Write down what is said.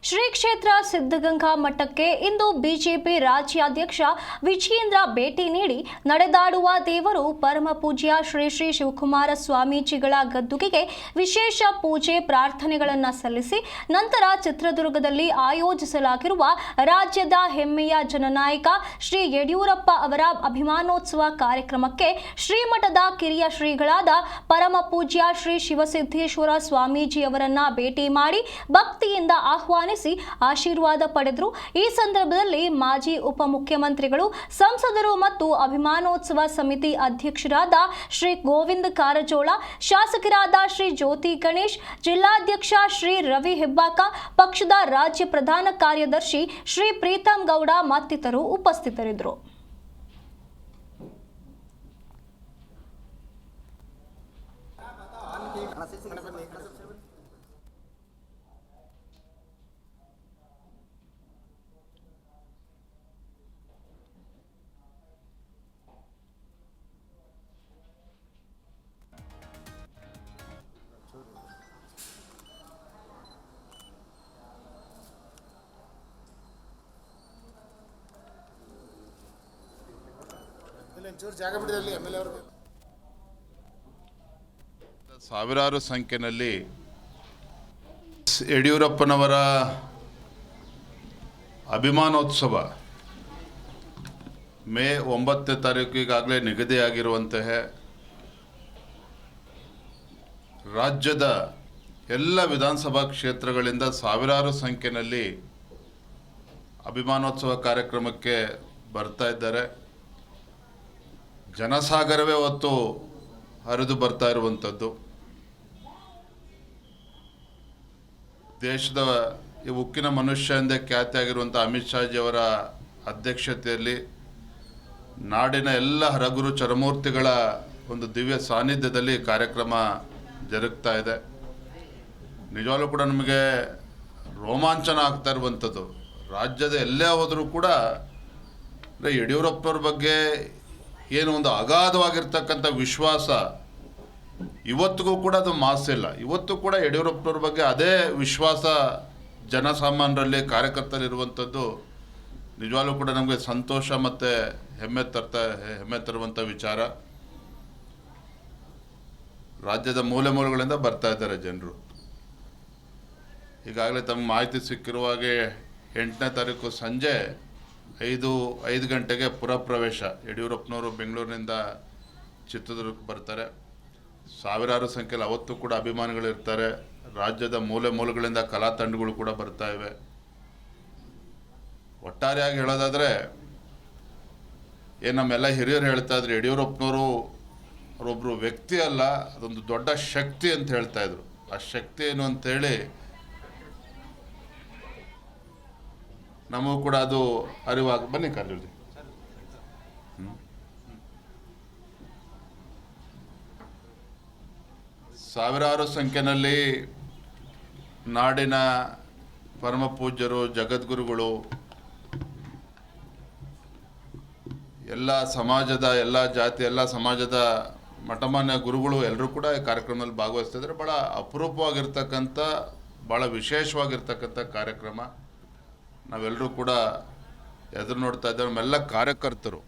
ಶ್ರೀ ಕ್ಷೇತ್ರ ಸಿದ್ಧಗಂಗಾ ಮಠಕ್ಕೆ ಇಂದು ಬಿಜೆಪಿ ರಾಜ್ಯಾಧ್ಯಕ್ಷ ವಿಜಯೇಂದ್ರ ಭೇಟಿ ನೀಡಿ ನಡೆದಾಡುವ ದೇವರು ಪರಮ ಪೂಜ್ಯ ಶ್ರೀ ಶ್ರೀ ಶಿವಕುಮಾರ ಸ್ವಾಮೀಜಿಗಳ ಗದ್ದುಗೆಗೆ ವಿಶೇಷ ಪೂಜೆ ಪ್ರಾರ್ಥನೆಗಳನ್ನು ಸಲ್ಲಿಸಿ ನಂತರ ಚಿತ್ರದುರ್ಗದಲ್ಲಿ ಆಯೋಜಿಸಲಾಗಿರುವ ರಾಜ್ಯದ ಹೆಮ್ಮೆಯ ಜನನಾಯಕ ಶ್ರೀ ಯಡಿಯೂರಪ್ಪ ಅವರ ಅಭಿಮಾನೋತ್ಸವ ಕಾರ್ಯಕ್ರಮಕ್ಕೆ ಶ್ರೀಮಠದ ಕಿರಿಯ ಶ್ರೀಗಳಾದ ಪರಮ ಪೂಜ್ಯ ಶ್ರೀ ಶಿವಸಿದ್ದೇಶ್ವರ ಸ್ವಾಮೀಜಿಯವರನ್ನ ಭೇಟಿ ಮಾಡಿ ಭಕ್ತಿಯಿಂದ ಆಹ್ವಾನಿಸಿ ಆಶೀರ್ವಾದ ಪಡೆದರು. ಈ ಸಂದರ್ಭದಲ್ಲಿ ಮಾಜಿ ಉಪಮುಖ್ಯಮಂತ್ರಿಗಳು, ಸಂಸದರು ಮತ್ತು ಅಭಿಮಾನೋತ್ಸವ ಸಮಿತಿ ಅಧ್ಯಕ್ಷರಾದ ಶ್ರೀ ಗೋವಿಂದ ಕಾರಜೋಳ, ಶಾಸಕರಾದ ಶ್ರೀ ಜ್ಯೋತಿ ಗಣೇಶ್, ಜಿಲ್ಲಾಧ್ಯಕ್ಷ ಶ್ರೀ ರವಿ ಹೆಬ್ಬಾಕ, ಪಕ್ಷದ ರಾಜ್ಯ ಪ್ರಧಾನ ಕಾರ್ಯದರ್ಶಿ ಶ್ರೀ ಪ್ರೀತಮ್ ಗೌಡ ಮತ್ತಿತರರು ಉಪಸ್ಥಿತರಿದ್ದರು. ಸಾವಿರಾರು ಸಂಖ್ಯೆಯಲ್ಲಿ ಯಡಿಯೂರಪ್ಪನವರ ಅಭಿಮಾನೋತ್ಸವ ಮೇ 9ನೇ ತಾರೀಕಿಗಾಗಲೇ ನಿಗದಿಯಾಗಿರುವಂತಹ ರಾಜ್ಯದ ಎಲ್ಲ ವಿಧಾನಸಭಾ ಕ್ಷೇತ್ರಗಳಿಂದ ಸಾವಿರಾರು ಸಂಖ್ಯೆಯಲ್ಲಿ ಅಭಿಮಾನೋತ್ಸವ ಕಾರ್ಯಕ್ರಮಕ್ಕೆ ಬರ್ತಾ ಇದ್ದಾರೆ. ಜನಸಾಗರವೇ ಹೊತ್ತು ಹರಿದು ಬರ್ತಾ ಇರುವಂಥದ್ದು. ದೇಶದ ಈ ಉಕ್ಕಿನ ಮನುಷ್ಯ ಎಂದೇ ಖ್ಯಾತಿಯಾಗಿರುವಂಥ ಅಮಿತ್ ಶಾಜಿಯವರ ಅಧ್ಯಕ್ಷತೆಯಲ್ಲಿ ನಾಡಿನ ಎಲ್ಲ ಹರಗುರು ಚರಮೂರ್ತಿಗಳ ಒಂದು ದಿವ್ಯ ಸಾನ್ನಿಧ್ಯದಲ್ಲಿ ಕಾರ್ಯಕ್ರಮ ಜರುಗ್ತಾ ಇದೆ. ನಿಜವಾಗ್ಲೂ ಕೂಡ ನಮಗೆ ರೋಮಾಂಚನ ಆಗ್ತಾ ಇರುವಂಥದ್ದು. ರಾಜ್ಯದ ಎಲ್ಲೇ ಹೋದರೂ ಕೂಡ ಯಡಿಯೂರಪ್ಪನವ್ರ ಬಗ್ಗೆ ಏನು ಒಂದು ಅಗಾಧವಾಗಿರ್ತಕ್ಕಂಥ ವಿಶ್ವಾಸ ಇವತ್ತಿಗೂ ಕೂಡ ಅದು ಮಾಸಿಲ್ಲ. ಇವತ್ತು ಕೂಡ ಯಡಿಯೂರಪ್ಪನವ್ರ ಬಗ್ಗೆ ಅದೇ ವಿಶ್ವಾಸ ಜನಸಾಮಾನ್ಯರಲ್ಲಿ ಕಾರ್ಯಕರ್ತರಿರುವಂಥದ್ದು ನಿಜವಾಗ್ಲೂ ಕೂಡ ನಮಗೆ ಸಂತೋಷ ಮತ್ತು ಹೆಮ್ಮೆ ತರುವಂಥ ವಿಚಾರ. ರಾಜ್ಯದ ಮೂಲೆ ಮೂಲೆಗಳಿಂದ ಬರ್ತಾ ಇದ್ದಾರೆ ಜನರು. ಈಗಾಗಲೇ ತಮಗೆ ಮಾಹಿತಿ ಸಿಕ್ಕಿರುವಾಗೆ 8ನೇ ತಾರೀಕು ಸಂಜೆ 5 ಗಂಟೆಗೆ ಪುರಪ್ರವೇಶ. ಯಡಿಯೂರಪ್ಪನವರು ಬೆಂಗಳೂರಿನಿಂದ ಚಿತ್ರದುರ್ಗಕ್ಕೆ ಬರ್ತಾರೆ. ಸಾವಿರಾರು ಸಂಖ್ಯೆಯಲ್ಲಿ ಅವತ್ತು ಕೂಡ ಅಭಿಮಾನಿಗಳಿರ್ತಾರೆ. ರಾಜ್ಯದ ಮೂಲೆ ಮೂಲೆಗಳಿಂದ ಕಲಾ ತಂಡಗಳು ಕೂಡ ಬರ್ತಾ ಇವೆ. ಒಟ್ಟಾರೆಯಾಗಿ ಹೇಳೋದಾದರೆ ಏನು ನಮ್ಮೆಲ್ಲ ಹಿರಿಯರು ಹೇಳ್ತಾ ಇದ್ರು, ಯಡಿಯೂರಪ್ಪನವರು ಅವರೊಬ್ಬರು ವ್ಯಕ್ತಿ ಅಲ್ಲ, ಅದೊಂದು ದೊಡ್ಡ ಶಕ್ತಿ ಅಂತ ಹೇಳ್ತಾ ಇದ್ರು. ಆ ಶಕ್ತಿ ಏನು ಅಂತೇಳಿ ನಮಗೂ ಕೂಡ ಅದು ಅರಿವಾಗ ಬನ್ನಿ ಕಾಲೇಜ್. ಸಾವಿರಾರು ಸಂಖ್ಯೆಯಲ್ಲಿ ನಾಡಿನ ಪರಮ ಪೂಜ್ಯರು, ಜಗದ್ಗುರುಗಳು, ಎಲ್ಲ ಸಮಾಜದ, ಎಲ್ಲ ಜಾತಿ, ಎಲ್ಲ ಸಮಾಜದ ಮಠಮಾನ್ಯ ಗುರುಗಳು ಎಲ್ಲರೂ ಕೂಡ ಈ ಕಾರ್ಯಕ್ರಮದಲ್ಲಿ ಭಾಗವಹಿಸ್ತಿದ್ದಾರೆ. ಭಾಳ ಅಪರೂಪವಾಗಿರ್ತಕ್ಕಂಥ, ಭಾಳ ವಿಶೇಷವಾಗಿರ್ತಕ್ಕಂಥ ಕಾರ್ಯಕ್ರಮ. ನಾವೆಲ್ಲರೂ ಕೂಡ ಎದುರು ನೋಡ್ತಾ ಇದ್ದೇವೆ. ನಮ್ಮೆಲ್ಲ ಕಾರ್ಯಕರ್ತರು